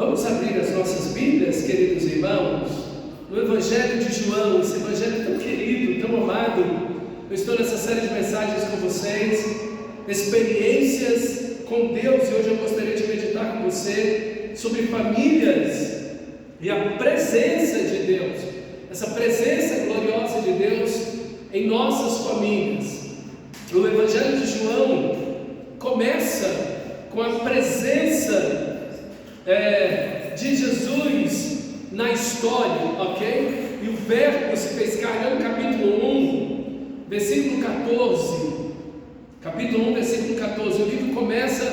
Vamos abrir as nossas Bíblias, queridos irmãos, no Evangelho de João, esse Evangelho tão querido, tão amado. Eu estou nessa série de mensagens com vocês, experiências com Deus, e hoje eu gostaria de meditar com você sobre famílias e a presença de Deus, essa presença gloriosa de Deus em nossas famílias. O Evangelho de João começa com a presença de Jesus na história, ok? E o verbo se fez carne, no capítulo 1, versículo 14. Capítulo 1, versículo 14. O livro começa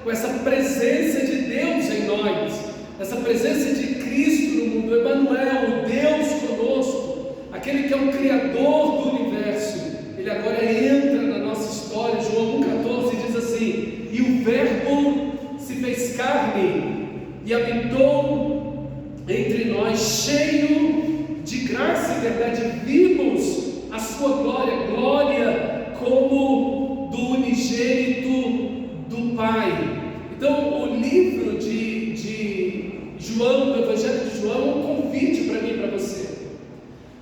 com essa presença de Deus em nós, essa presença de Cristo no mundo, Emmanuel, o Deus conosco, aquele que é o Criador do universo. Ele agora entra na nossa história. João 1,14 diz assim: e o verbo se fez carne e habitou entre nós, cheio de graça e verdade. Vimos a sua glória, glória como do unigênito do Pai. Então o livro de João, do Evangelho de João, é um convite para mim e para você,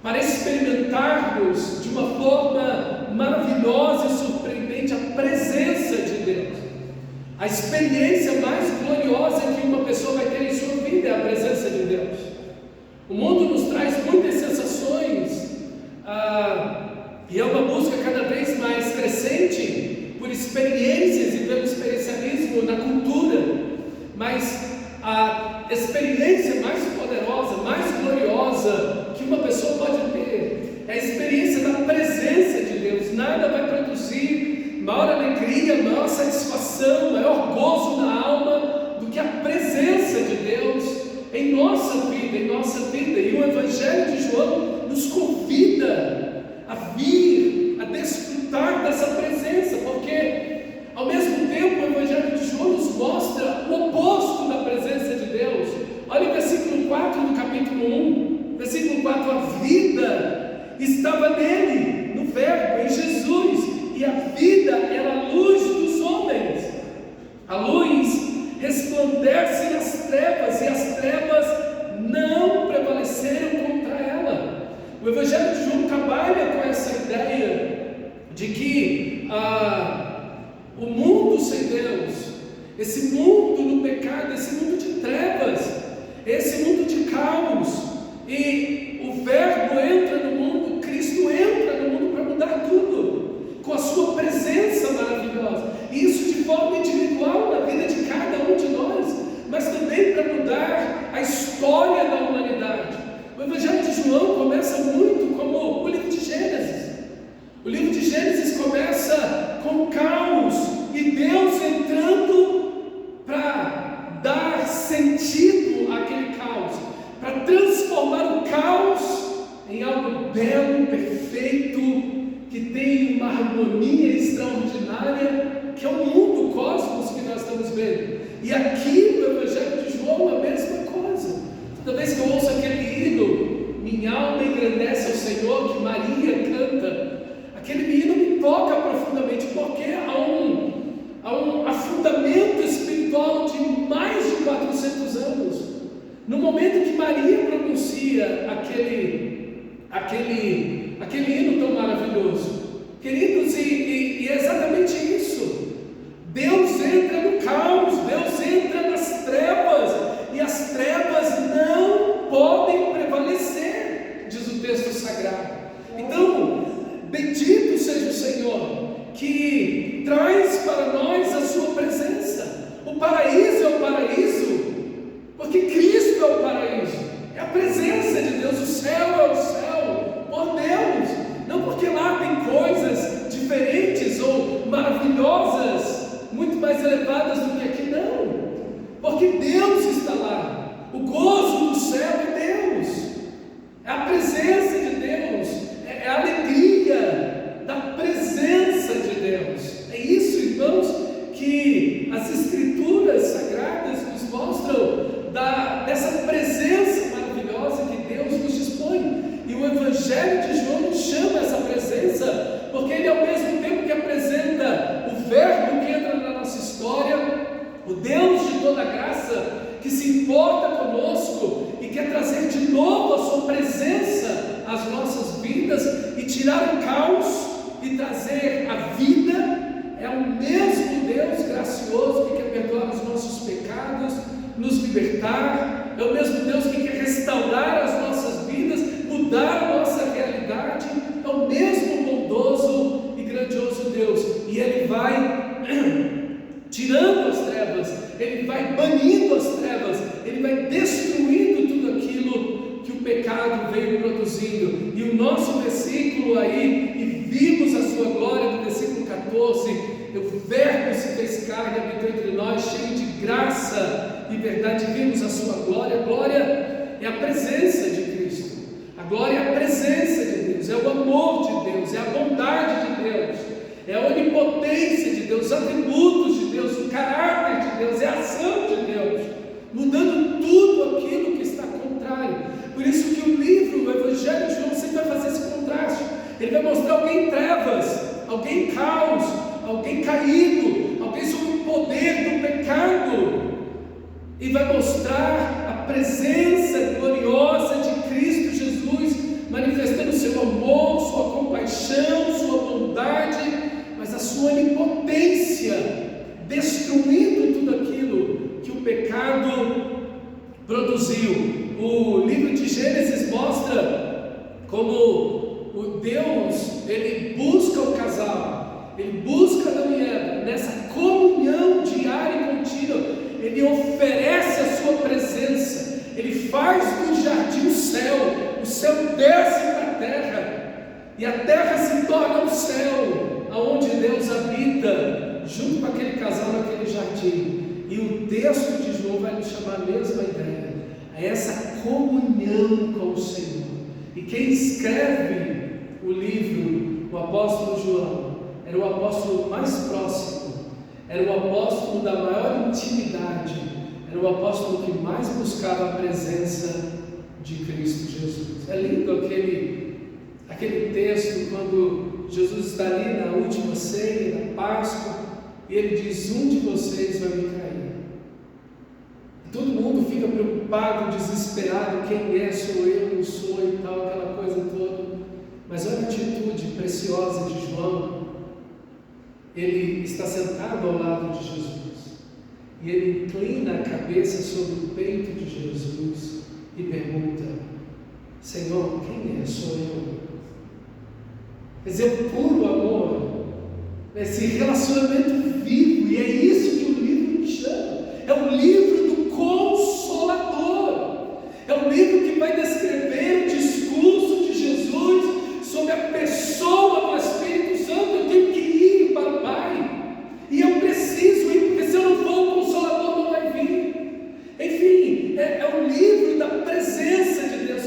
para experimentarmos de uma forma maravilhosa e surpreendente a presença de Deus. A experiência mais gloriosa que uma pessoa vai ter em sua vida é a presença de Deus. O mundo nos traz muitas sensações, e é uma busca cada vez mais crescente por experiências e pelo experiencialismo na cultura, mas a experiência mais poderosa, mais gloriosa que uma pessoa pode ter é a experiência da presença de Deus. Nada vai produzir maior alegria, maior satisfação, maior gozo na alma do que a presença de Deus em nossa vida, E o Evangelho de João nos convida a vir, a desfrutar dessa presença, porque ao mesmo tempo o Evangelho de João nos mostra o oposto da presença de Deus. Olha o versículo 4 do capítulo 1, versículo 4: a vida estava nele, no verbo, em Jesus, e a vida era a luz dos homens. A luz resplandece nas trevas, e as trevas não prevaleceram contra ela. O Evangelho de João trabalha com essa ideia de que o mundo sem Deus, esse mundo no pecado, esse mundo de trevas, esse mundo de caos, e o verbo entra no mundo, Cristo entra no mundo para mudar tudo, com a sua presença maravilhosa, e isso de forma individual na vida de cada um de nós, mas também para mudar a história da humanidade. O Evangelho de João começa muito como o livro de Gênesis. O livro de Gênesis começa com caos e Deus entrando para dar sentido àquele caos, para transformar o caos em algo belo, perfeito, que tem uma harmonia extraordinária, que é o mundo, o cosmos que nós estamos vendo. E aqui no Evangelho de João a mesma coisa. Toda vez que eu ouço aquele hino, minha alma engrandece ao Senhor, que Maria canta, aquele hino me toca profundamente, porque há um afundamento espiritual de mais de 400 anos. No momento que Maria pronuncia aquele hino tão maravilhoso, queridos, e é exatamente isso. Deus entra no caos, Deus entra nas trevas, e as trevas não podem prevalecer, diz o texto sagrado. Então, bendito seja o Senhor, que traz para nós a sua presença. O paraíso é o paraíso, porque Cristo é o paraíso, é a presença de Deus. O céu é o céu, por Deus, não porque lá tem coisas diferentes ou maravilhosas, muito mais elevadas do que aqui, não, porque Deus está lá. O gozo do céu é Deus, é a presença de Deus, é a alegria da presença de Deus. É isso, irmãos, que as Escrituras Sagradas nos mostram se importa conosco e quer trazer de novo a sua presença às nossas vidas e tirar o caos e trazer a vida. É o mesmo Deus gracioso que quer perdoar os nossos pecados, nos libertar. É o mesmo Deus que quer restaurar as nossas vidas, mudar a nossa realidade. É o mesmo bondoso e grandioso Deus. E Ele vai tirando as trevas, Ele vai banindo as trevas, Ele vai destruindo tudo aquilo que o pecado veio produzindo. E o nosso versículo aí, e vimos a sua glória, do versículo 14, o Verbo se fez carne, habitou entre nós, cheio de graça e verdade, vimos a sua glória. A glória é a presença de Cristo, a glória é a presença de Deus, é o amor de Deus, é a bondade de Deus, é a onipotência de Deus, os atributos de Deus, o caráter de Deus, é a ação de Deus, mudando tudo aquilo que está contrário. Por isso que o livro, o Evangelho de João, sempre vai fazer esse contraste. Ele vai mostrar alguém em trevas, alguém em caos, alguém caído, alguém sob o poder do pecado, e vai mostrar a presença gloriosa de Cristo Jesus, manifestando seu amor, sua compaixão, sua bondade, mas a sua onipotência, destruindo tudo aquilo que o pecado produziu. O livro de Gênesis mostra como o Deus, ele busca o casal, ele busca Adão e Eva nessa comunhão diária e contínua. Ele oferece a sua presença, ele faz do jardim o céu desce para a terra, e a terra se torna o céu, aonde Deus habita, junto com aquele casal naquele jardim. E o texto de João vai nos chamar a mesma ideia, a essa comunhão com o Senhor. E quem escreve o livro, o apóstolo João, era o apóstolo mais próximo, era o apóstolo da maior intimidade, era o apóstolo que mais buscava a presença de Cristo Jesus. É lindo aquele texto quando Jesus está ali na última ceia, na Páscoa, e ele diz: um de vocês vai me trair. Todo mundo fica preocupado, desesperado, quem é, sou eu, não sou e tal, aquela coisa toda. Mas olha a atitude preciosa de João. Ele está sentado ao lado de Jesus, e ele inclina a cabeça sobre o peito de Jesus e pergunta: Senhor, quem é? Sou eu? Quer dizer, o puro amor, esse relacionamento vivo, e é isso que o livro me chama. É o livro do Consolador, é o livro que vai descrever o discurso de Jesus sobre a pessoa do Espírito Santo. Eu tenho que ir para o Pai, e eu preciso ir, porque se eu não for, o Consolador não vai vir. Enfim, é o livro da presença de Deus,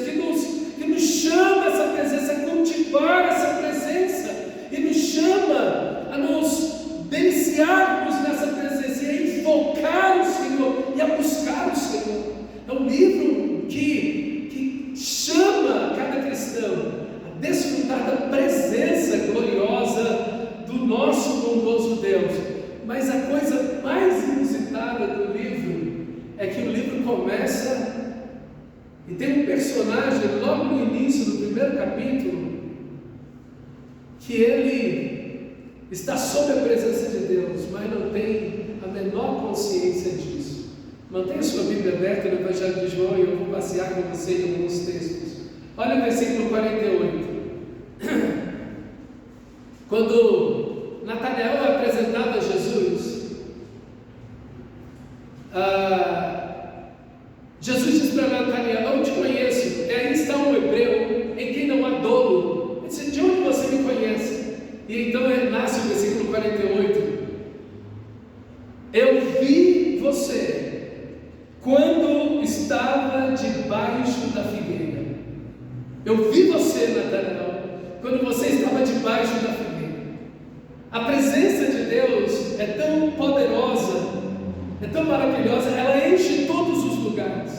que nos chama essa presença, a cultivar essa presença, e nos chama a nos deliciarmos nessa presença, e a invocar o Senhor, e a buscar o Senhor. É um livro que chama cada cristão a desfrutar da presença gloriosa do nosso bondoso Deus. Mas a coisa mais inusitada do livro é que o livro começa e tem um personagem logo no início do primeiro capítulo que ele está sob a presença de Deus, mas não tem a menor consciência disso. Mantenha sua Bíblia aberta no Evangelho de João, e eu vou passear com você em alguns textos. Olha o versículo 48. Quando Natanael é apresentado a Jesus, Jesus diz para Natanael: eu te conheço. E aí está um hebreu em quem não há dolo. Ele diz: de onde você me conhece? E então nasce o versículo 48. Eu vi você quando estava debaixo da figueira. Eu vi você, Natanael, quando você estava debaixo da figueira. A presença de Deus é tão poderosa, é tão maravilhosa, ela enche todos os lugares.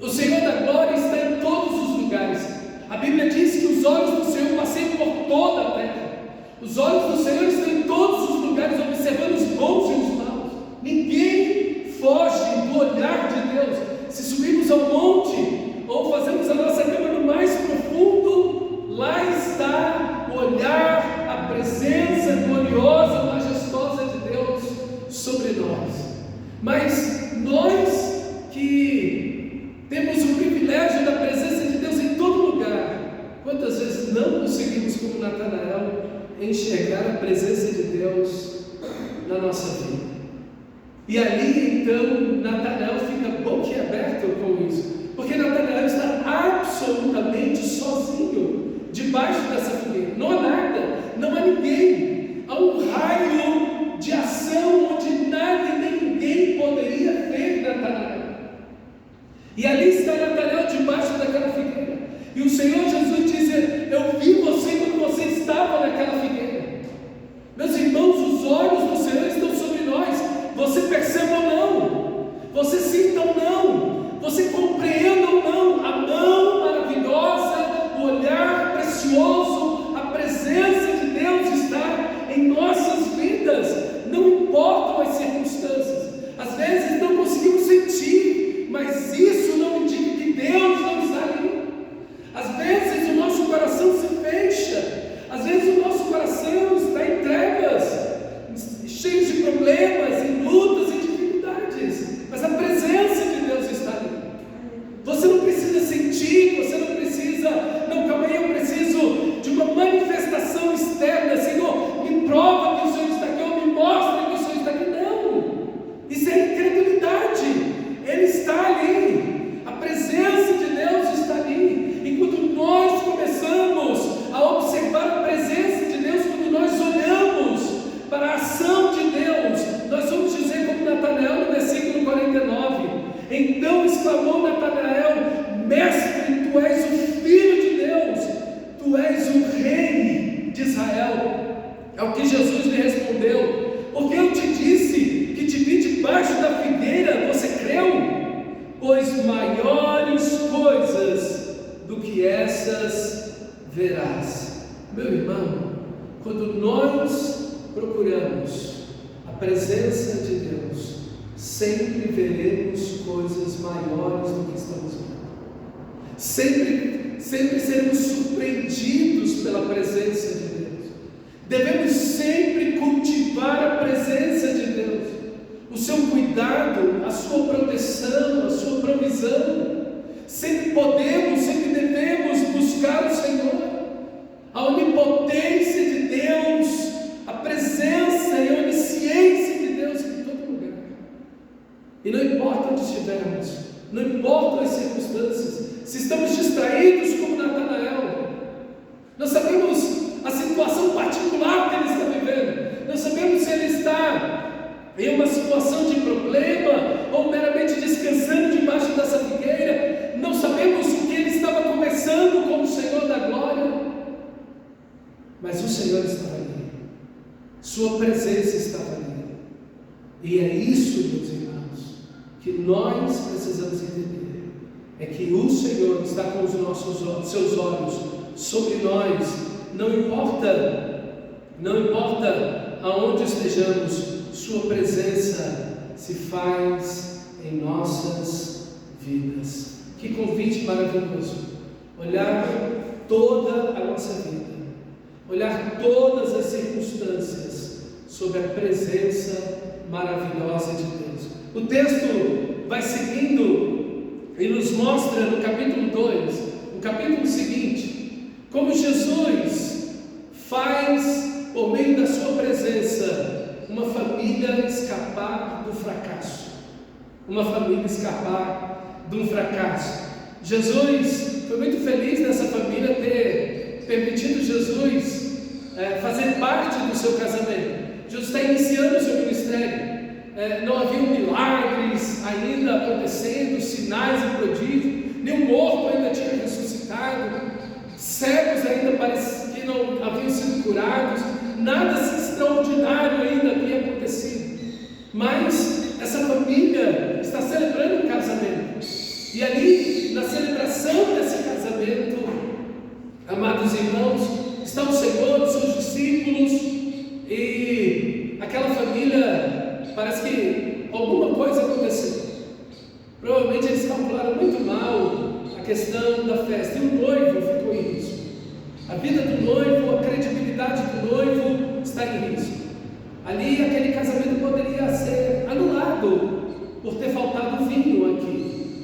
O Senhor da glória está em todos os lugares. A Bíblia diz que os olhos do Senhor passeiam por toda a terra. Os olhos do Senhor estão em todos os lugares, observando os bons e os maus. Ninguém foge do olhar de Mas nós que temos o privilégio da presença de Deus em todo lugar, quantas vezes não conseguimos, como Natanael, enxergar a presença de Deus na nossa vida? E ali então Natanael fica boquiaberto com isso, porque Natanael está absolutamente sozinho debaixo dessa fogueira. Não há nada, não há ninguém. Há um raio de ação onde nada e nem ninguém poderia ver Natanael. E ali está Natanael debaixo daquela figueira. E o Senhor Jesus diz: eu vi você quando você estava naquela figueira. Meus irmãos, os olhos do Senhor estão sobre nós. Você perceba ou não, você sinta ou não, você compreenda ou não, a mão maravilhosa, o olhar precioso, a presença de Deus está em nossas vidas. Não importam as circunstâncias. Às vezes não conseguimos sentir, mas isso não indica que Deus não está ali. Às vezes o nosso coração se fecha, às vezes o nosso coração está em trevas, cheio de problemas, em lutas e dificuldades, mas a presença de Deus está ali. Você não precisa sentir, você não precisa, não, calma aí, eu preciso de uma manifestação externa. Senhor, me prova que o Senhor está aqui, ou me mostra que o Senhor está aqui. Não, isso é incredulidade. Ele está ali, a presença de Deus está ali. Enquanto nós começamos a observar a presença de Deus, quando nós olhamos para a ação de Deus, nós vamos dizer como Natanael no versículo 49: então exclamou Natanael: mestre, tu és o Filho de Deus, tu és o Rei de Israel. É o que Jesus lhe respondeu: porque eu te disse que te vi debaixo da figueira, você creu? Pois maiores coisas do que essas verás. Meu irmão, quando nós procuramos a presença de Deus, sempre veremos coisas maiores do que estamos vendo. Sempre seremos surpreendidos pela presença de Deus. Devemos sempre cultivar a presença de Deus, o seu cuidado, a sua proteção, a sua provisão. Sempre podemos, sempre devemos buscar o Senhor, a onipotência de Deus, a presença e a onisciência de Deus em todo lugar. E não importa onde estivermos, não importam as circunstâncias, se estamos distraídos como Natanael, não sabemos a situação particular que ele está vivendo, não sabemos se ele está em uma situação de problema ou meramente descansando debaixo dessa figueira, não sabemos o que ele estava conversando com o Senhor da glória, mas o Senhor estava ali, sua presença estava ali. E é isso, meus irmãos, que nós precisamos entender, é que o Senhor está com os nossos seus olhos sobre nós. Não importa aonde estejamos, sua presença se faz em nossas vidas. Que convite maravilhoso! Olhar toda a nossa vida, olhar todas as circunstâncias sob a presença maravilhosa de Deus. O texto vai seguindo e nos mostra no capítulo 2, o capítulo seguinte, como Jesus faz, por meio da sua presença, uma família escapar do fracasso. Uma família escapar de um fracasso. Jesus foi muito feliz nessa família ter permitido Jesus fazer parte do seu casamento. Jesus está iniciando o seu ministério. Não havia milagres ainda acontecendo, sinais e prodígios, nenhum morto ainda tinha ressuscitado, cegos ainda pareciam que não haviam sido curados, nada extraordinário ainda havia acontecido. Mas essa família está celebrando um casamento, e ali, na celebração desse casamento, amados irmãos, está o Senhor, os seus discípulos, e aquela família, parece que alguma coisa aconteceu. Provavelmente eles calcularam muito mal a questão da festa, e o noivo ficou em risco. A vida do noivo, a credibilidade do noivo está em risco. Ali aquele casamento poderia ser anulado,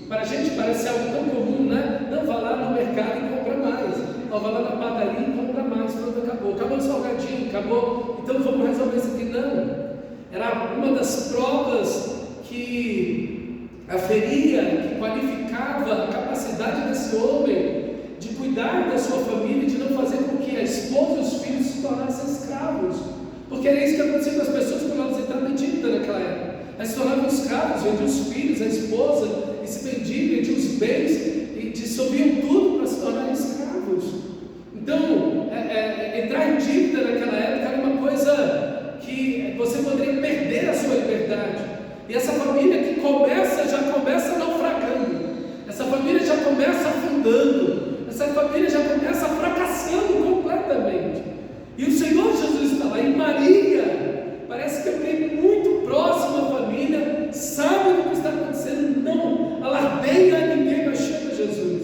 Para a gente parece algo tão comum, né? Não, vá lá no mercado e compra mais. Ou vá lá na padaria e compra mais. Pronto, acabou. Acabou o salgadinho, acabou. Então vamos resolver isso aqui. Não. Era uma das provas que aferia, que qualificava a capacidade desse homem de cuidar da sua família e de não fazer com que a esposa e os filhos se tornassem escravos. Porque era isso que acontecia com as pessoas quando elas entravam em dívida naquela época. Elas se tornavam escravos, vendiam os filhos, a esposa, e se vendiam, vendiam os bens, e dissolviam tudo para se tornarem escravos. Então, entrar em dívida naquela época era uma coisa que você poderia perder a sua liberdade. E essa família que já começa naufragando, essa família já começa afundando, essa família já começa fracassando completamente. E o Senhor Jesus está lá, e Maria, parece que alguém muito próximo à família, sabe do que está acontecendo, não alardeia a ninguém, mas chama Jesus.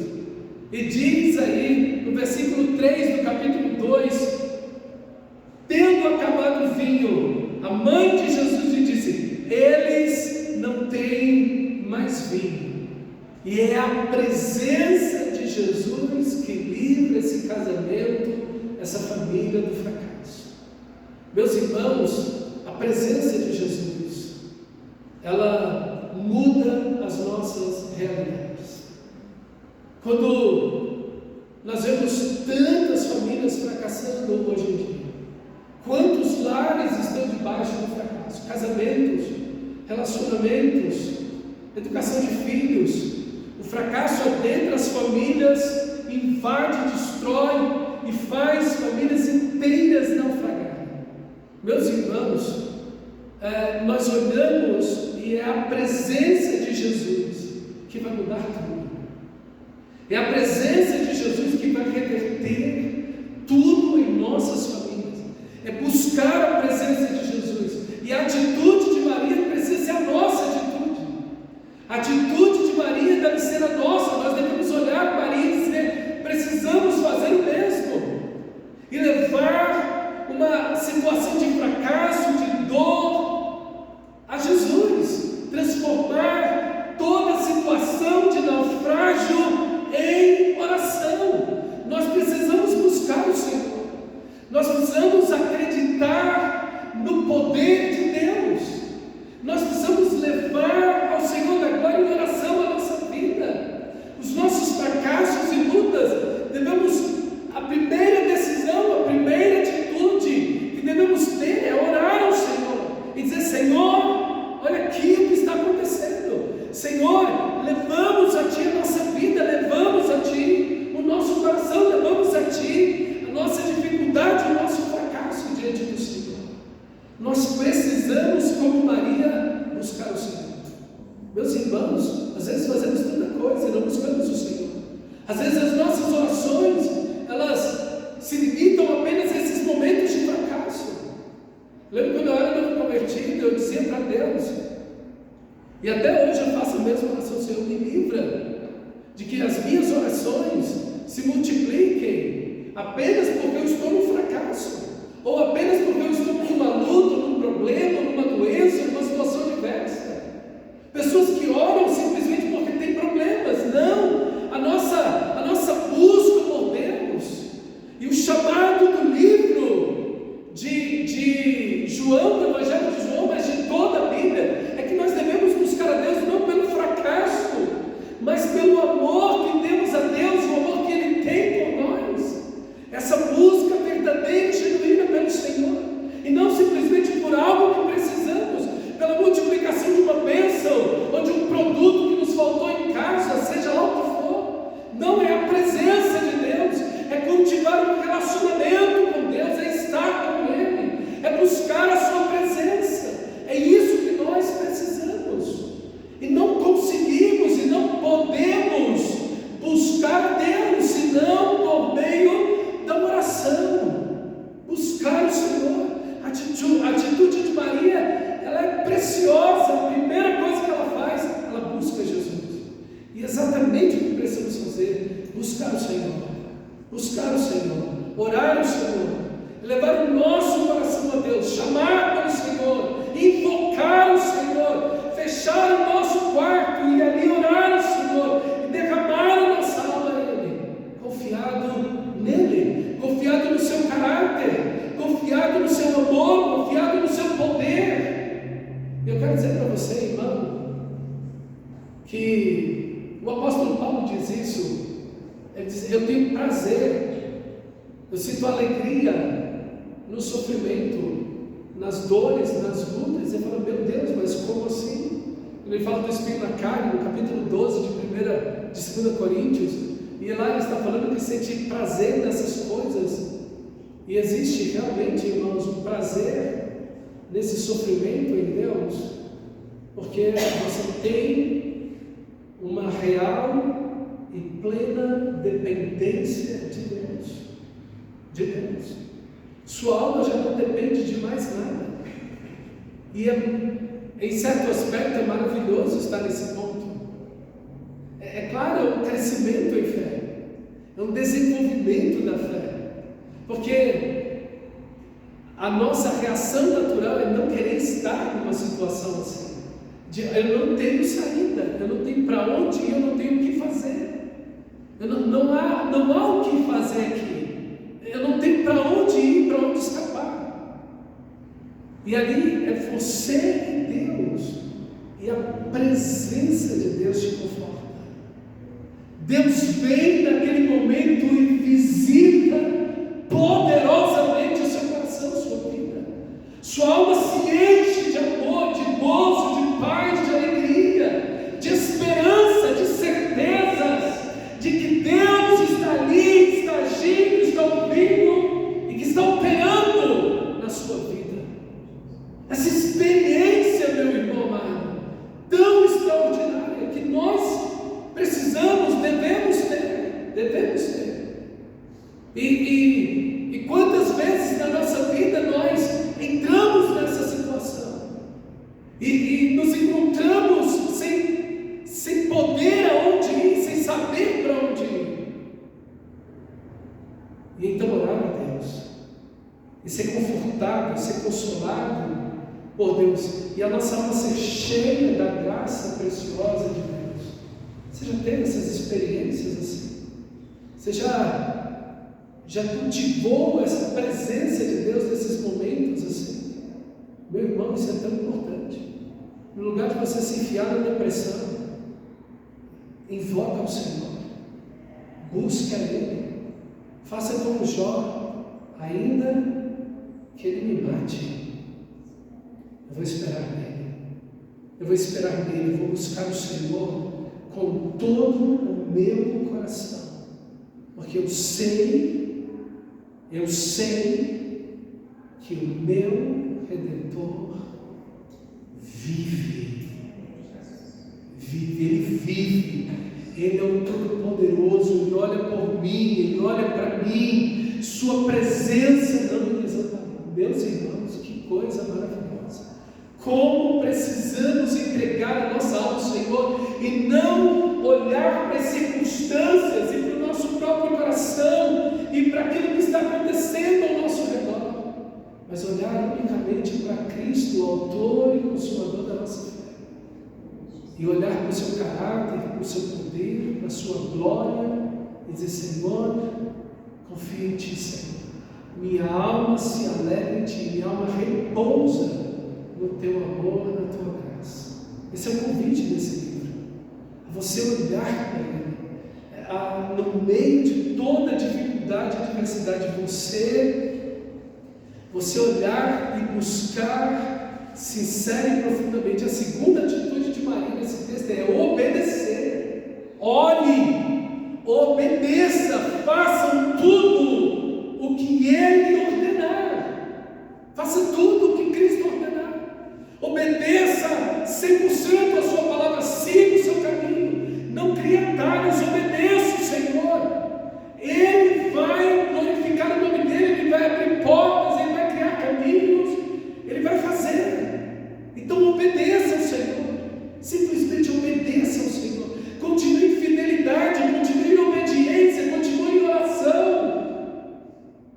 E diz aí, no versículo 3 do capítulo 2, tendo acabado o vinho, a mãe de Jesus lhe disse: eles não têm mais vinho. E é a presença de Jesus que livra esse casamento, essa família do fracasso. Meus irmãos, a presença de Jesus, ela muda as nossas realidades. Quando nós vemos tantas famílias fracassando hoje em dia, quantos lares estão debaixo do fracasso? Casamentos, relacionamentos, educação de filhos. O fracasso adentra as famílias, invade, destrói e faz famílias inteiras naufragarem. Meus irmãos, nós olhamos e é a presença de Jesus que vai mudar tudo. É a presença de Jesus que vai reverter tudo em nossas famílias. É buscar a presença de Jesus. E a atitude de Maria precisa ser a nossa atitude. A atitude de Maria deve ser a nossa. Nós devemos olhar para Maria e dizer: precisamos fazer o mesmo. E levar uma situação de fracasso, de dor a Jesus. Transformar toda situação de naufrágio em oração. Nós precisamos buscar o Senhor. Nós precisamos acreditar no poder de Deus. Nós precisamos levar ao Senhor da glória em oração a nossa vida. Os nossos fracassos e lutas, a primeira decisão, a primeira atitude que devemos ter é orar ao Senhor e dizer: Senhor, olha aqui o que está acontecendo. Senhor, levamos a Ti a nossa vida, levamos a Ti o nosso coração, levamos a Ti a nossa dificuldade, o nosso fracasso diante do Senhor. Nós precisamos, como Maria, buscar o Senhor. Meus irmãos, às vezes fazemos tanta coisa e não buscamos o Senhor. Às vezes as nossas orações, elas se limitam apenas a esses momentos de fracasso. Lembro quando eu era novo convertido, eu dizia para Deus, e até hoje eu faço a mesma oração: Senhor, me livra de que as minhas orações se multipliquem apenas porque eu estou no fracasso, ou apenas porque eu estou numa luta, num problema, numa doença, numa situação diversa. Pessoas que oram simplesmente porque têm problemas. Não, a nossa busca por Deus, e o chamado do livro de João, do Evangelho de João, mas de toda a Bíblia, é que nós devemos buscar a Deus não pelo fracasso, mas pelo amor que temos a Deus, o amor que Ele tem por nós. Essa busca verdadeira e genuína pelo Senhor, e não simplesmente por algo que precisamos, pela multiplicação de uma bênção ou de um produto que nos faltou em casa, seja lá o que for. Não, é a presença de Deus, é cultivar um relacionamento com Deus, é estar com Ele, é buscar a Sua presença. É isso que nós precisamos, e não conseguimos e não podemos buscar Deus senão por meio da oração. Buscar o Senhor. A atitude de Maria, ela é preciosa. A primeira coisa que ela faz, ela busca Jesus. E exatamente o que precisamos fazer: buscar o Senhor, buscar o Senhor, orar ao Senhor, levar o nosso coração a Deus, chamar para o Senhor, invocar o Senhor, fechar o nosso quarto e ali orar ao Senhor. que o apóstolo Paulo diz isso. Ele diz: eu tenho prazer, eu sinto alegria no sofrimento, nas dores, nas lutas. Ele fala: meu Deus, mas como assim? Ele fala do espinho na carne, no capítulo 12 de 2 Coríntios, e lá ele está falando que sente prazer nessas coisas. E existe realmente, irmãos, um prazer nesse sofrimento em Deus, porque você tem uma real e plena dependência de Deus. De Deus. Sua alma já não depende de mais nada. E em certo aspecto é maravilhoso estar nesse ponto. É claro, é um crescimento em fé, é um desenvolvimento da fé, porque a nossa reação natural é não querer estar numa situação assim, eu não tenho saída, eu não tenho para onde ir, eu não tenho o que fazer, não há o que fazer aqui, eu não tenho para onde ir, para onde escapar. E ali é você e Deus, e a presença de Deus te conforta. Deus vem naquele momento e visita poderosamente o seu coração, a sua vida. Sua alma se enche de amor, de gozo, de paz, de alegria, de esperança, de certezas de que Deus está ali, está agindo, está ouvindo e que está operando na sua vida. Essa experiência, meu irmão amado, tão extraordinária, que nós precisamos, devemos ter. E quantas vezes na nossa vida nós entramos nessa situação e nos encontramos sem poder aonde ir, sem saber para onde ir. E então orar a Deus, e ser confortado, ser consolado por Deus, e a nossa alma ser cheia da graça preciosa de Deus. Você já teve essas experiências assim? Você já cultivou essa presença de Deus nesses momentos assim? Meu irmão, isso é tão importante. No lugar de você se enfiar na depressão, invoca o Senhor, busca Ele, faça como Jó, ainda que Ele me mate, eu vou esperar nele, eu vou buscar o Senhor com todo o meu coração, porque eu sei que o meu Redentor vive, Ele vive, Ele é o Todo-Poderoso, Ele olha por mim, Ele olha para mim, Sua presença não me desamparou. Meus irmãos, que coisa maravilhosa! Como precisamos entregar a nossa alma ao Senhor e não olhar para as circunstâncias e para o nosso próprio coração e para aquilo que está acontecendo ao nosso redor, mas olhar unicamente para Cristo, o autor e consumador da nossa fé, e olhar para o seu caráter, para o seu poder, para a sua glória, e dizer: Senhor, confio em Ti, Senhor, minha alma se alegra em Ti, minha alma repousa no Teu amor, na Tua graça. Esse é o convite desse livro, a você olhar para Ele, no meio de toda dificuldade e adversidade, você olhar e buscar sincera e profundamente. A segunda atitude de Maria nesse texto é obedecer. Ore, obedeça, façam tudo o que Ele ordenar, faça tudo o que Cristo ordenar, obedeça 100% a sua palavra, siga o seu caminho, não crie atalhos, obedeça o Senhor. Ele vai glorificar o nome dEle, Ele vai abrir portas, Ele vai criar caminhos, Ele vai fazer. Então obedeça ao Senhor, simplesmente obedeça ao Senhor, continue em fidelidade, continue em obediência, continue em oração,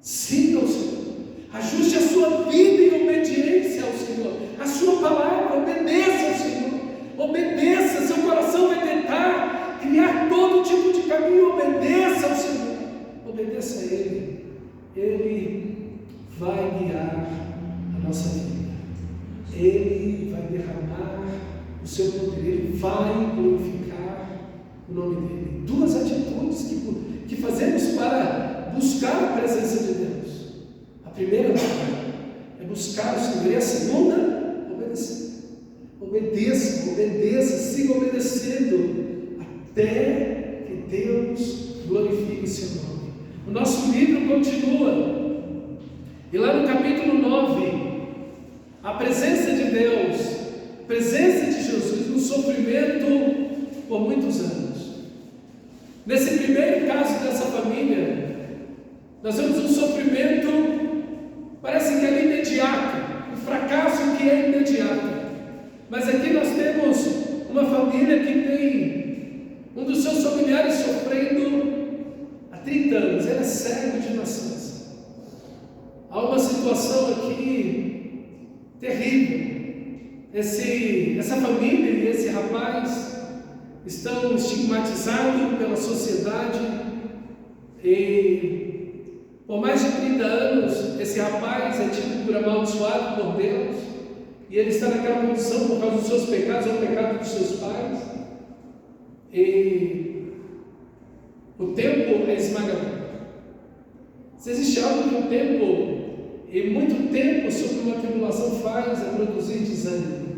siga o Senhor, ajuste a sua vida em obediência ao Senhor, a sua palavra, obedeça ao Senhor, obedeça. Seu coração vai tentar criar todo tipo de caminho, obedeça ao Senhor, obedeça a Ele, Ele vai guiar a nossa vida, Ele vai derramar o seu poder, Ele vai glorificar o nome dele. Duas atitudes que fazemos para buscar a presença de Deus. A primeira é buscar o Senhor, e a segunda, obedecer. Obedeça, siga obedecendo, até que Deus glorifique seu nome. O nosso livro continua, e lá no capítulo 9, a presença de Deus, a presença de Jesus no sofrimento por muitos anos. Nesse primeiro caso dessa família, nós vemos um sofrimento, parece que é imediato, um fracasso que é imediato. Mas aqui nós temos uma família que tem um dos seus familiares sofrendo há 30 anos, ele é cego de nascença. Há uma situação aqui terrível. Essa família e esse rapaz estão estigmatizados pela sociedade, e por mais de 30 anos esse rapaz é tido por amaldiçoado por Deus, e ele está naquela condição por causa dos seus pecados, ou o pecado dos seus pais, e o tempo é esmagador. Se existe algo que o tempo, e muito tempo sobre uma tribulação faz, é produzir desânimo.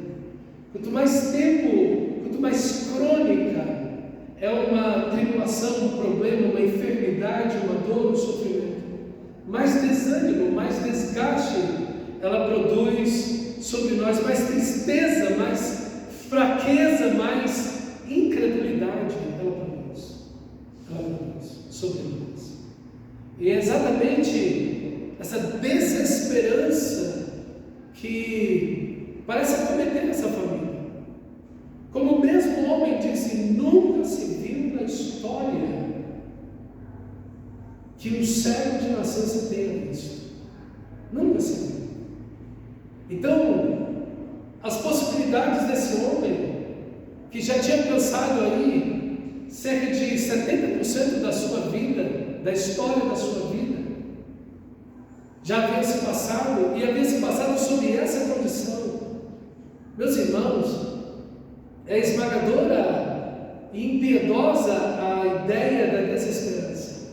Quanto mais tempo, quanto mais crônica é uma tribulação, um problema, uma enfermidade, uma dor, um sofrimento, mais desânimo, mais desgaste ela produz sobre nós, mais tristeza, mais fraqueza, mais incredulidade ela produz sobre nós. E é exatamente essa desesperança que parece acometer essa família. Como o mesmo homem disse, nunca se viu na história que um cego de nascença tenha visto. Nunca se viu. Então, as possibilidades desse homem, que já tinha pensado aí cerca de 70% da sua vida, da história da sua vida, já havia se passado, e havia se passado sob essa condição. Meus irmãos, é esmagadora e impiedosa a ideia da desesperança.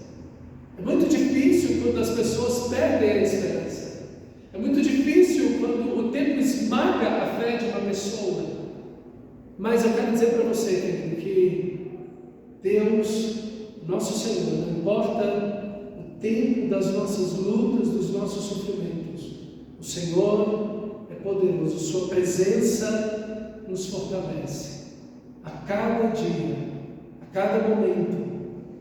É muito difícil quando as pessoas perdem a esperança. É muito difícil quando o tempo esmaga a fé de uma pessoa. Mas eu quero dizer para você, querido, que Deus, nosso Senhor, não importa o tempo das nossas lutas, dos nossos sofrimentos, o Senhor é poderoso, Sua presença nos fortalece. A cada dia, a cada momento,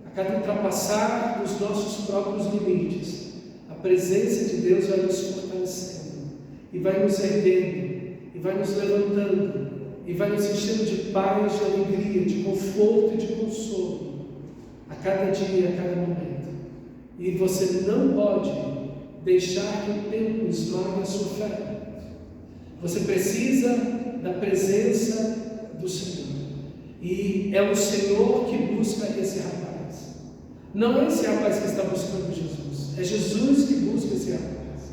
a cada ultrapassar dos nossos próprios limites, a presença de Deus vai nos fortalecendo, e vai nos erguendo, e vai nos levantando, e vai nos enchendo de paz, de alegria, de conforto e de consolo, a cada dia, a cada momento. E você não pode deixar que o tempo esmague a sua fé. Você precisa da presença do Senhor. E é o Senhor que busca esse rapaz. Não é esse rapaz que está buscando Jesus. É Jesus que busca esse rapaz.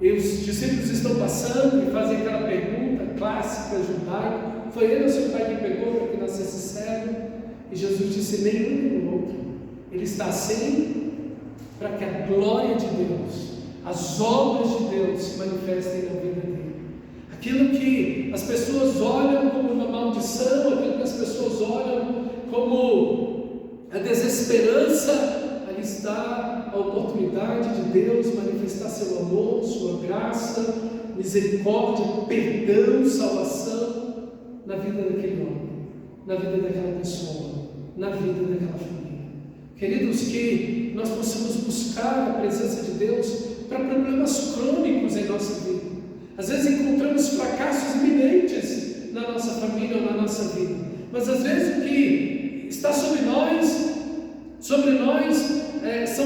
E os discípulos estão passando e fazem aquela pergunta clássica judaica: foi ele ou seu pai que pegou para que nascesse cego? E Jesus disse: nenhum nem o outro. Ele está assim para que a glória de Deus, as obras de Deus se manifestem na vida dele. Aquilo que as pessoas olham como uma maldição, aquilo que as pessoas olham como a desesperança, ali está a oportunidade de Deus manifestar seu amor, sua graça, misericórdia, perdão, salvação na vida daquele homem, na vida daquela pessoa, na vida daquela família. Queridos, que nós possamos buscar a presença de Deus para problemas crônicos em nossa vida. Às vezes encontramos fracassos iminentes na nossa família ou na nossa vida, mas às vezes o que está sobre nós são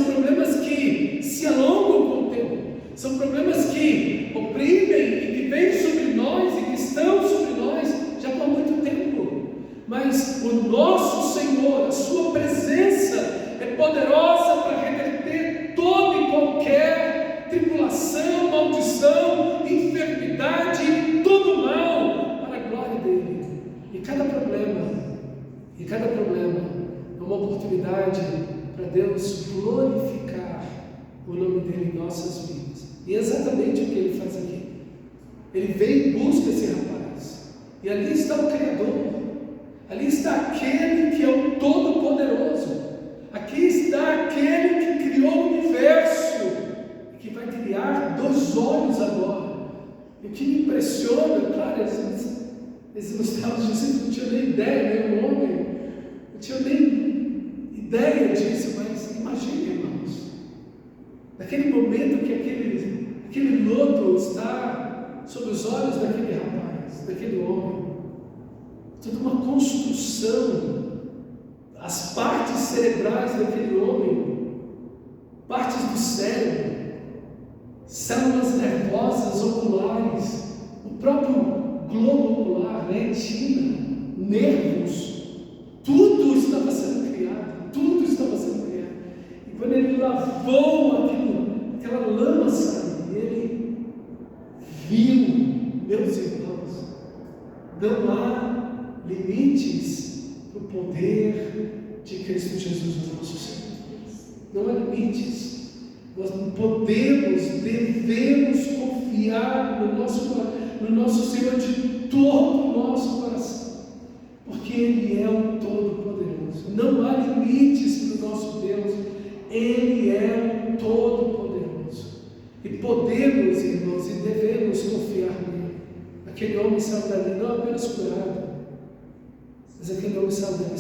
problemas que se alongam com o tempo, são problemas que oprimem e que vêm sobre nós e que estão sobre nós já por muito tempo. Mas o nosso Senhor, a Sua presença é poderosa para reverter toda e qualquer tribulação, maldição, enfermidade, todo mal para a glória dele. E cada problema E cada problema é uma oportunidade para Deus glorificar o nome dele em nossas vidas. E é exatamente o que ele faz aqui. Ele vem e busca esse rapaz. E ali está o Criador. Ali está aquele que é o Todo-Poderoso. Aqui está aquele que criou o universo e que vai criar 2 olhos agora. E o que me impressiona, claro, esses ilustrados discípulos não tinham nem ideia, nem o homem, não tinham nem ideia disso, mas imagine, irmãos, naquele momento que aquele lodo está sob os olhos daquele rapaz, daquele homem, toda uma construção, as partes cerebrais daquele homem, partes do cérebro, células nervosas oculares, o próprio globo ocular, retina, nervos, tudo estava sendo criado, tudo estava sendo criado. E quando ele lavou aquela lama, sabe, ele viu, meus irmãos, não há limites para o poder de Cristo Jesus, o nosso Senhor. Não há limites. Nós devemos confiar no nosso Senhor de todo o nosso coração, porque Ele é o Todo-Poderoso. Não há limites para o nosso Deus, Ele é o Todo-Poderoso. E podemos, irmãos, e devemos confiar nele. Aquele homem saiu dali não apenas curado, mas aquele homem saiu dali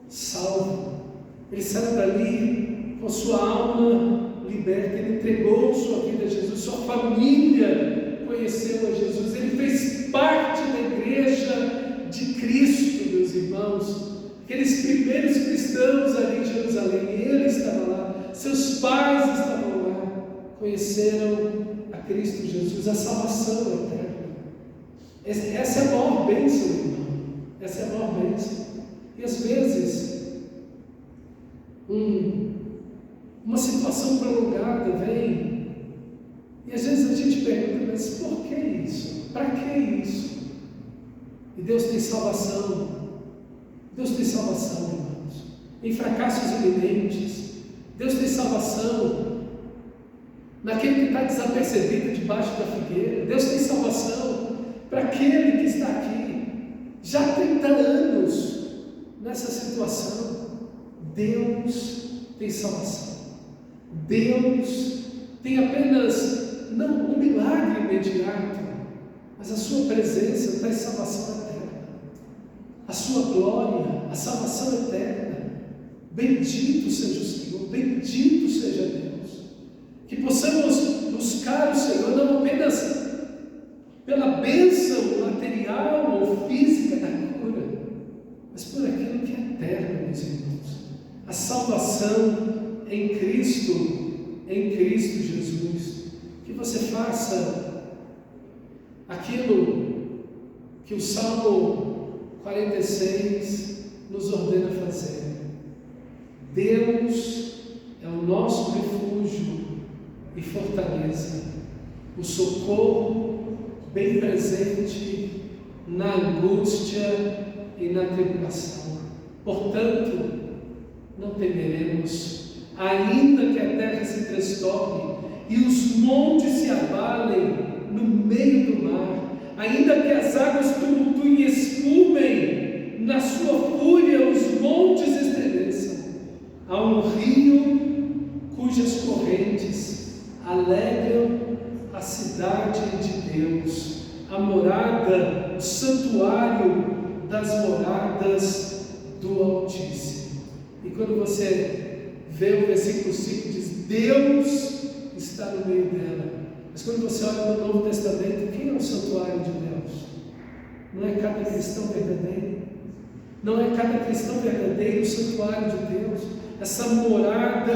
salvo. Ele saiu dali com sua alma liberta, ele entregou sua vida a Jesus, sua família conheceu a Jesus, ele fez parte da igreja de Cristo, meus irmãos. Aqueles primeiros cristãos ali em Jerusalém, ele estava lá, seus pais estavam lá, conheceram a Cristo Jesus, a salvação eterna. Essa é a maior bênção, irmão. Essa é a maior bênção. E às vezes, uma situação prolongada vem, e às vezes a gente pergunta, mas por que isso? Para que isso? E Deus tem salvação. Deus tem salvação, irmãos. Em fracassos iminentes, Deus tem salvação. Naquele que está desapercebido debaixo da figueira, Deus tem salvação para aquele que está aqui já há 30 anos nessa situação. Deus tem salvação. Deus tem apenas, não um milagre imediato, mas a sua presença traz salvação eterna, a sua glória, a salvação eterna. Bendito seja o Senhor, bendito seja Deus. Que possamos buscar o Senhor não apenas pela bênção material ou física da cura, mas por aquilo que é eterno, meus irmãos. A salvação em Cristo Jesus. Que você faça aquilo que o Salmo 46 nos ordena fazer. Deus é o nosso refúgio e fortaleza, o socorro bem presente na angústia e na tribulação. Portanto, não temeremos, ainda que a terra se transtorne e os montes se abalem no meio do mar, ainda que as águas tumultuem e espumem, na sua fúria os montes estremeçam. Há um rio cujas correntes alegram a cidade de Deus, a morada, o santuário das moradas do Altíssimo. E quando você vê o versículo 5, diz: Deus está no meio dela. Mas quando você olha no Novo Testamento, quem é o santuário de Deus? Não é cada cristão verdadeiro? Não é cada cristão verdadeiro o santuário de Deus? Essa morada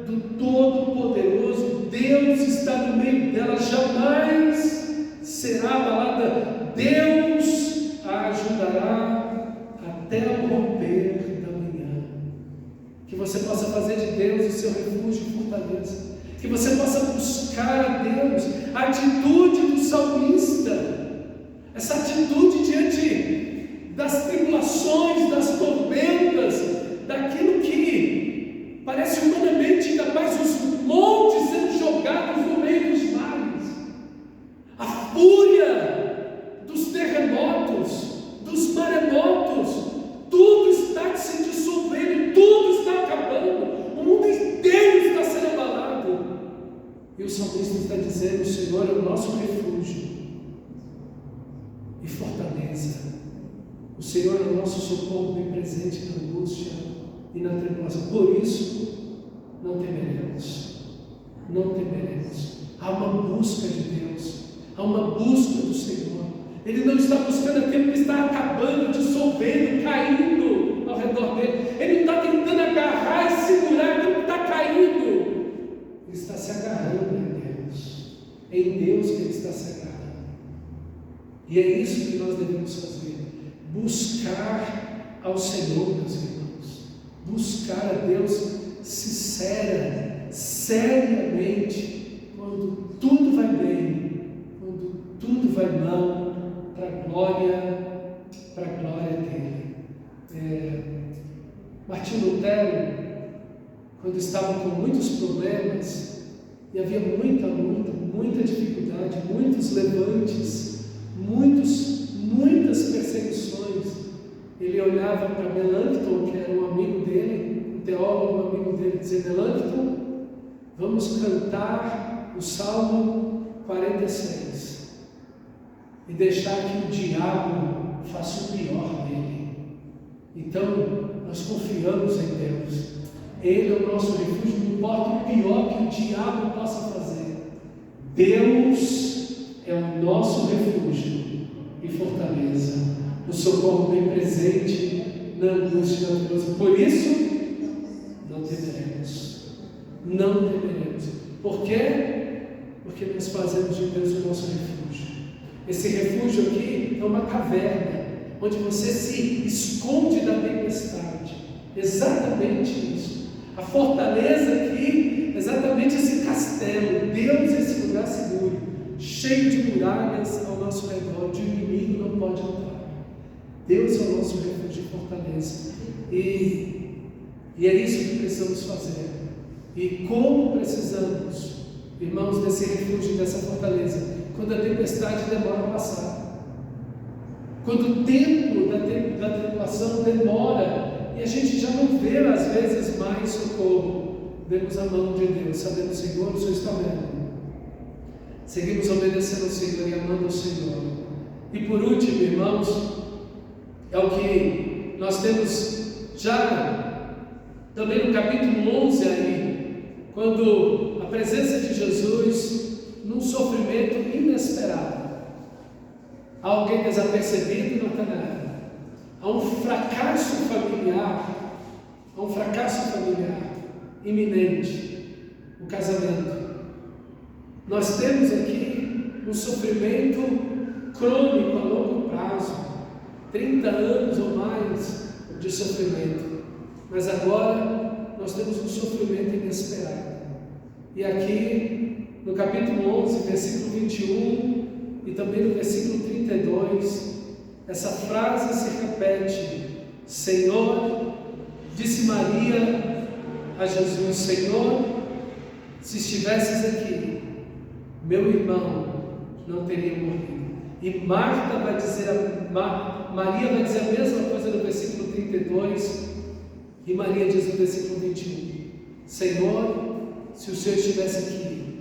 do Todo-Poderoso, Deus está no meio dela, jamais será abalada. Deus a ajudará até o romper da manhã. Que você possa fazer de Deus o seu refúgio e fortaleza. Que você possa buscar a Deus, a atitude do salmista, essa atitude diante das tribulações Senhor é o nosso socorro bem presente na angústia e na tribulação. Por isso, não temeremos. Não temeremos. Há uma busca de Deus. Há uma busca do Senhor. Ele não está buscando aquilo que está acabando, dissolvendo, caindo ao redor dele. Ele não está tentando agarrar e segurar aquilo que está caindo. Ele está se agarrando em Deus. É em Deus que ele está se agarrando. E é isso que nós devemos fazer. Buscar ao Senhor, meus irmãos. Buscar a Deus seriamente, quando tudo vai bem, quando tudo vai mal, para a glória dele. Martinho Lutero, quando estava com muitos problemas, e havia muita luta, muita dificuldade, muitos levantes, muitas perseguições, ele olhava para Melanchthon, que era um amigo dele, um teólogo amigo dele, dizia: Melanchthon, vamos cantar o Salmo 46 e deixar que o diabo faça o pior dele. Então, nós confiamos em Deus. Ele é o nosso refúgio, não importa o pior que o diabo possa fazer. Deus é o nosso refúgio e fortaleza, o socorro bem presente na angústia e na tribulação. Por isso, não temeremos. Não temeremos. Por quê? Porque nós fazemos de Deus o nosso refúgio. Esse refúgio aqui é uma caverna, onde você se esconde da tempestade. Exatamente isso. A fortaleza aqui, exatamente esse castelo. Deus é esse lugar seguro, cheio de muralhas ao nosso redor, onde o inimigo não pode entrar. Deus é o nosso refúgio e fortaleza. E é isso que precisamos fazer. E como precisamos, irmãos, desse refúgio e dessa fortaleza? Quando a tempestade demora a passar. Quando o tempo da tribulação demora e a gente já não vê às vezes mais socorro, vemos a mão de Deus, sabendo: Senhor, o Senhor está vendo. Seguimos obedecendo ao Senhor e amando ao Senhor. E por último, irmãos, é o que nós temos já também no capítulo 11 aí, quando a presença de Jesus num sofrimento inesperado. Há alguém desapercebido, Natanael. Há um fracasso familiar. Iminente. O casamento. Nós temos aqui um sofrimento crônico a longo prazo. 30 anos ou mais de sofrimento. Mas agora nós temos um sofrimento inesperado. E aqui no capítulo 11, versículo 21 e também no versículo 32, essa frase se repete: Senhor, disse Maria a Jesus: Senhor, se estivesses aqui, meu irmão não teria morrido. E Maria vai dizer a mesma coisa no versículo 32, e Maria diz no versículo 21: Senhor, se o Senhor estivesse aqui,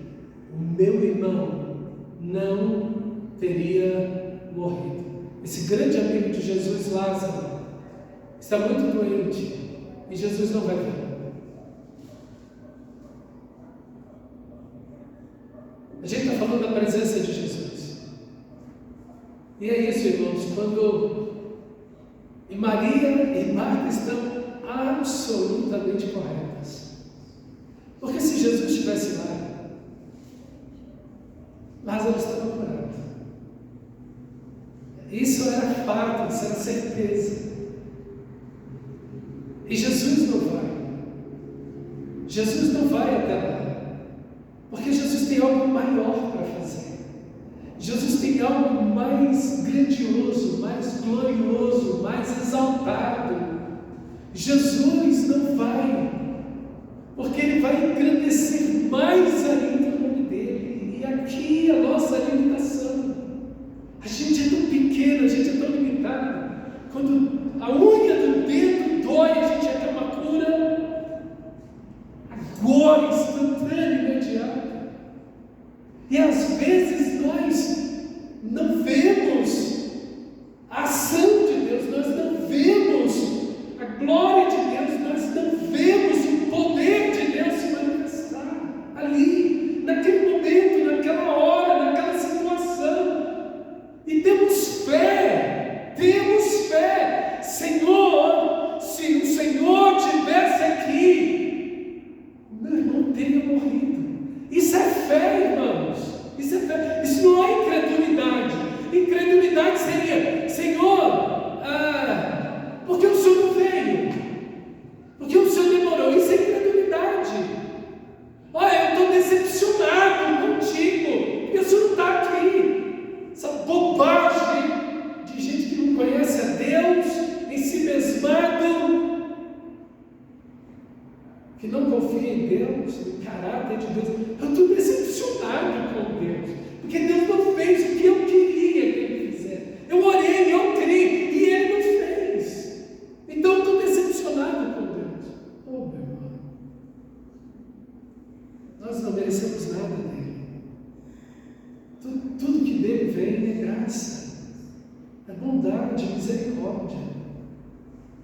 o meu irmão não teria morrido. Esse grande amigo de Jesus, Lázaro, está muito doente e Jesus não vai ver. A gente está falando da presença de Jesus. E é isso, irmãos, quando Maria e Marta estão absolutamente corretas. Porque se Jesus estivesse lá, Lázaro estava curado. Isso era fato, isso era certeza. E Jesus não vai. Jesus não vai até lá. Porque Jesus tem algo maior para fazer. Jesus tem algo mais grandioso, mais glorioso, mais exaltado. Jesus não vai, porque Ele vai engrandecer mais ainda o nome dEle. E aqui a nossa limitação. A gente é tão pequeno, a gente é tão limitado. Quando a unha do dedo dói, a gente quer uma cura agora, instantânea, imediata. E às vezes nós não vemos a ação de Deus, nós não que não confia em Deus, no caráter de Deus. Eu estou decepcionado com Deus, porque Deus não fez o que eu queria que Ele fizesse. Eu orei, eu criei, e Ele não fez. Então eu estou decepcionado com Deus. Oh, meu irmão, nós não merecemos nada dele. Tudo que dele vem é graça, é bondade, misericórdia.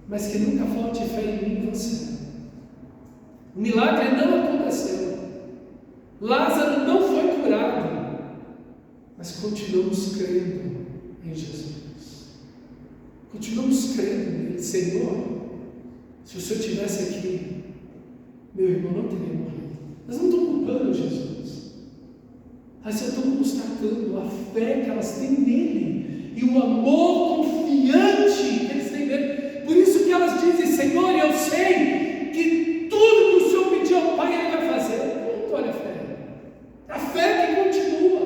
Mas que nunca falte fé em mim e você. O milagre não aconteceu. Lázaro não foi curado. Mas continuamos crendo em Jesus. Continuamos crendo nele. Senhor, se o Senhor estivesse aqui, meu irmão não teria morrido. Nós não estamos culpando Jesus. Mas eu estou constatando a fé que elas têm nele. E o amor confiante que eles têm nele. Por isso que elas dizem, Senhor, eu sei que tudo que o Senhor pediu ao Pai, Ele vai fazer. Pronto, olha a fé. A fé que continua.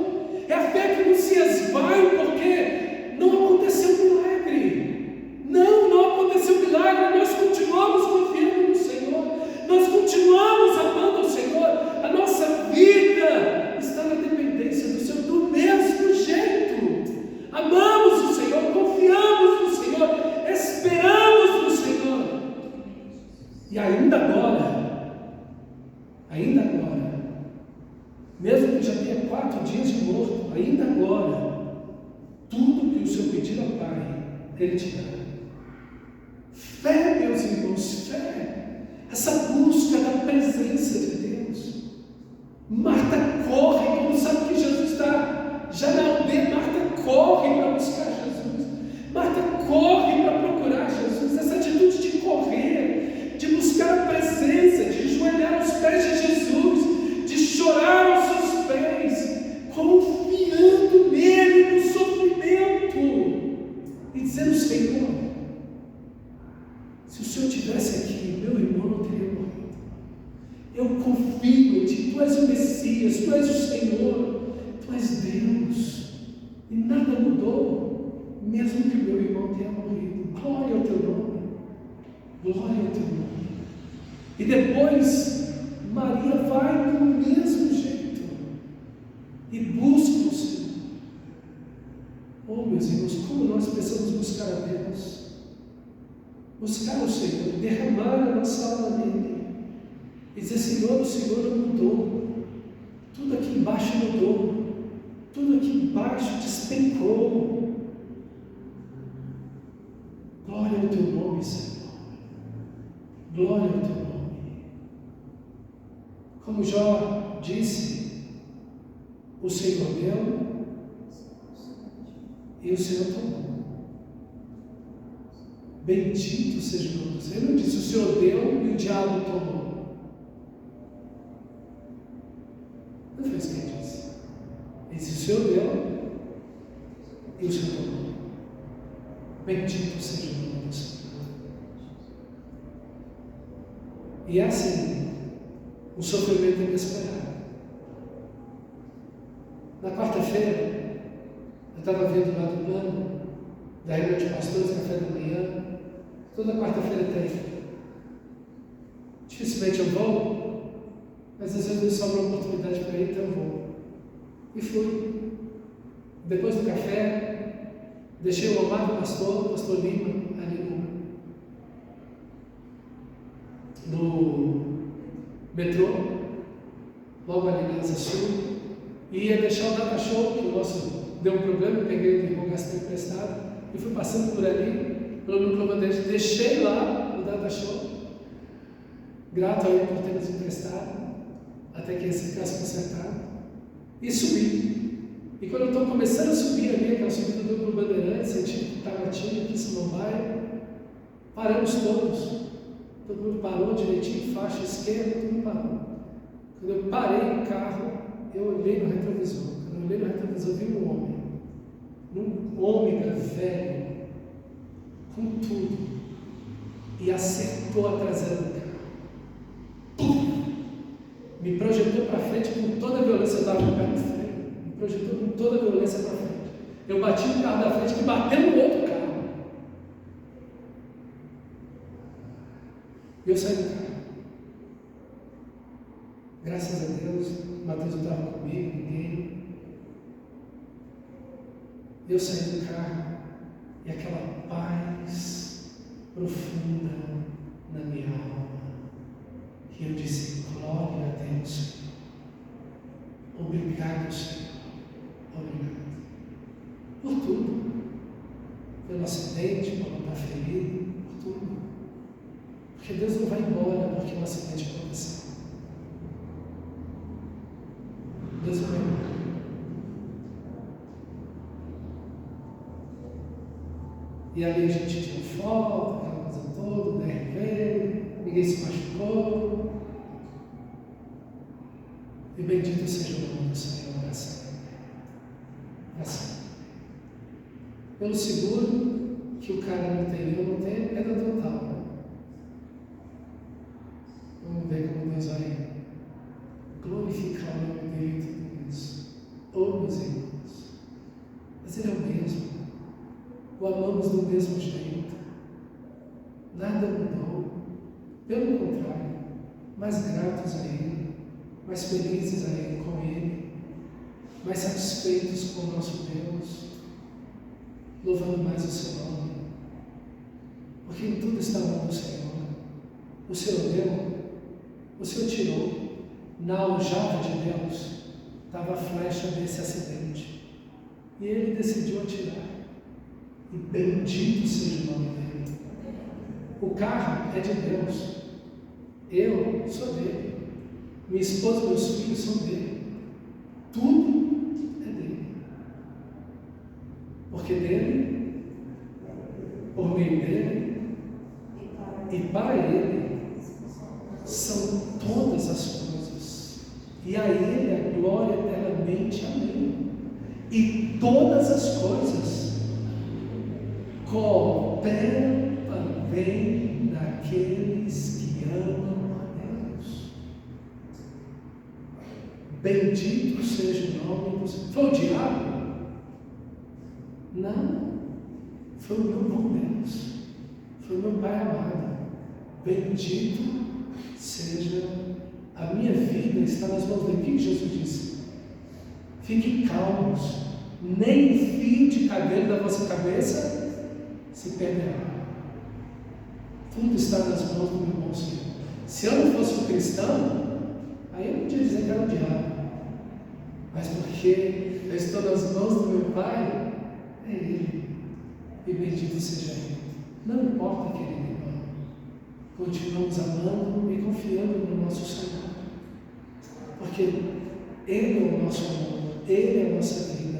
É a fé que não se esvai, porque não aconteceu milagre. Não aconteceu milagre. Nós continuamos confiando no Senhor. Nós continuamos amando o Senhor. A nossa vida está na dependência do Senhor do mesmo jeito. Amamos o Senhor, confiamos no Senhor, esperamos no Senhor. E ainda agora, mesmo que já tenha 4 dias de morto, ainda agora, tudo que o Senhor pedir ao Pai, Ele te dá. Fé, meus irmãos, fé. Essa busca da presença de Deus. Marta corre, como sabe que Jesus está já na aldeia. Marta corre para buscar Jesus. Marta corre para procurar Jesus. Essa atitude de correr, de buscar a presença, de ajoelhar aos pés de Jesus, de chorar aos seus pés, confiando nele no sofrimento e dizendo: Senhor, se o Senhor estivesse aqui, meu irmão não teria morrido. Eu confio em Ti, Tu és o Messias, Tu és o Senhor, Tu és Deus, e nada mudou, mesmo que meu irmão tenha morrido. Glória ao Teu nome, glória ao Teu nome. E depois, Maria vai do mesmo jeito, e busca o Senhor. Oh, meus irmãos, como nós precisamos buscar a Deus. Buscar o Senhor, derramar a nossa alma nele e dizer: Senhor, o Senhor não mudou, tudo aqui embaixo mudou, tudo aqui embaixo despencou. Glória ao Teu nome, Senhor, glória ao Teu nome. Como Jó disse, o Senhor deu e o Senhor tomou. Bendito seja o nome do Senhor. Ele não disse: o Senhor deu e o diabo tomou. Não foi isso que ele disse. Ele disse: o Senhor deu e o Senhor tomou. Bendito seja o nome do Senhor. E é assim, um sofrimento inesperado. Na quarta-feira, eu estava vendo lá do plano da reunião de pastores, café da manhã. Toda quarta-feira tem. Dificilmente eu vou, mas às vezes me sobra uma oportunidade para ir, então eu vou. E fui. Depois do café, deixei o amado pastor, o pastor Lima, ali no metrô, logo ali na Asa Sul, e ia deixar o data show, que o nosso deu um problema, eu peguei o irmão gastei emprestado, e fui passando por ali, pelo núcleo bandeira, deixei lá o data show, grato a ele por ter nos emprestado, até que esse ficasse consertado, e subi. E quando eu estou começando a subir ali, aquela subida do núcleo Bandeirantes, sentido Taguatinga, aqui em Samambaia, paramos todos. Todo mundo parou direitinho, faixa esquerda, todo mundo parou. Quando eu parei o carro, eu olhei no retrovisor. Quando eu olhei no retrovisor, vi um ômega velho, com tudo, e acertou a traseira do carro. Pum! Me projetou para frente com toda a violência. Eu estava no pé do freio, me projetou com toda a violência para frente. Eu bati no carro da frente que bateu no outro carro. E eu saí do carro. Graças a Deus, Mateus não estava comigo, ninguém. Eu saí do carro e aquela paz profunda na minha alma. E eu disse, glória a Deus, Senhor. Obrigado, Senhor. Obrigado. Por tudo. Pelo acidente, por não estar ferido, por tudo. Porque Deus não vai embora porque um acidente aconteceu. Deus não vai embora. E ali a gente tirou foto, aquela coisa toda, DRV, ninguém se machucou. E bendito seja o nome do Senhor para sempre. Para sempre. Pelo seguro que o cara não tem, eu não tenho, é da total. Né? Vamos ver como Deus vai glorificar o nome dele em tudo isso. Oh, meus irmãos. Mas ele é o mesmo. O amamos do mesmo jeito. Nada mudou. Pelo contrário, mais gratos a Ele, mais felizes a Ele, com Ele, mais satisfeitos com o nosso Deus, louvando mais o seu nome. Porque em tudo está a mão do Senhor. O Senhor deu, o Senhor tirou. Na aljava de Deus estava a flecha desse acidente. E Ele decidiu atirar. E bendito seja o nome dele. O carro é de Deus. Eu sou dele. Minha esposa e meus filhos são dele. Tudo é dele. Porque dele, por meio dele e para ele são todas as coisas. E a ele a glória eternamente. Amém. E todas as coisas cooperam para o bem daqueles que amam a Deus. Bendito seja o nome do Senhor. Foi o diabo? Não. Foi o meu bom Deus. Foi o meu Pai amado. Bendito seja a minha vida está nas mãos dele. O que Jesus disse? Fiquem calmos. Nem um fio de cabelo da vossa cabeça se perderá. Tudo está nas mãos do meu bom Senhor. Se eu não fosse um cristão, aí eu podia dizer que era o diabo. Mas porque eu estou nas mãos do meu Pai, é Ele. E bendito seja Ele. Não importa, querido irmão. Continuamos amando e confiando no nosso Senhor. Porque Ele é o nosso amor. Ele é a nossa vida.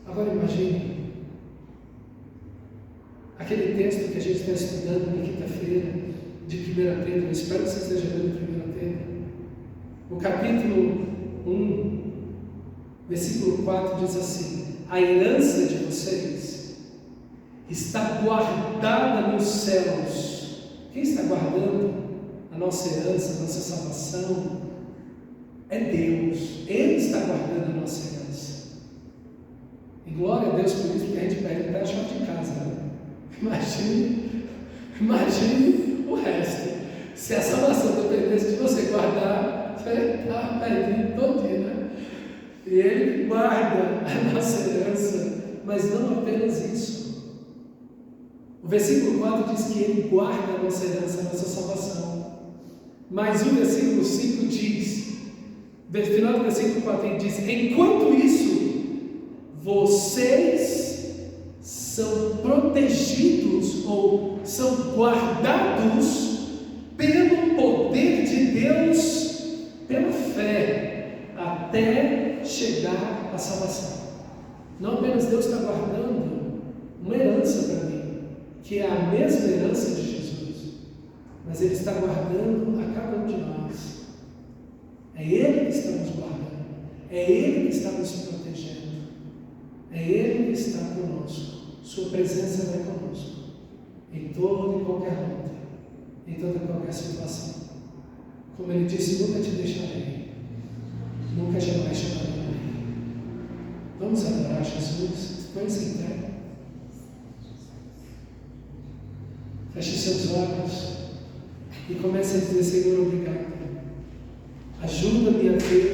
Agora imagine aquele texto que a gente está estudando na quinta-feira de 1 Pedro. Eu espero que você esteja lendo 1 Pedro. O capítulo 1, versículo 4 diz assim: a herança de vocês está guardada nos céus. Quem está guardando a nossa herança, a nossa salvação? É Deus. Ele está guardando a nossa herança. E glória a Deus por isso, porque a gente perde até a chave de casa. Né? Imagine o resto. Se a salvação dependesse de você guardar, você estava perdido todo dia, né? E Ele guarda a nossa herança, mas não apenas isso. O versículo 4 diz que Ele guarda a nossa herança, a nossa salvação. Mas o versículo 5 diz, no final do versículo 4 ele diz: enquanto isso, vocês são protegidos ou são guardados pelo poder de Deus, pela fé, até chegar à salvação. Não apenas Deus está guardando uma herança para mim, que é a mesma herança de Jesus, mas Ele está guardando a cada um de nós. É Ele que está nos guardando, é Ele que está nos protegendo. É Ele que está conosco. Sua presença vai conosco. Em toda e qualquer luta. Em toda e qualquer situação. Como Ele disse, nunca te deixarei. Nunca jamais te abandonarei. Vamos adorar Jesus. Põe-se em pé. Feche seus olhos. E comece a dizer: Senhor, obrigado. Ajuda-me a ver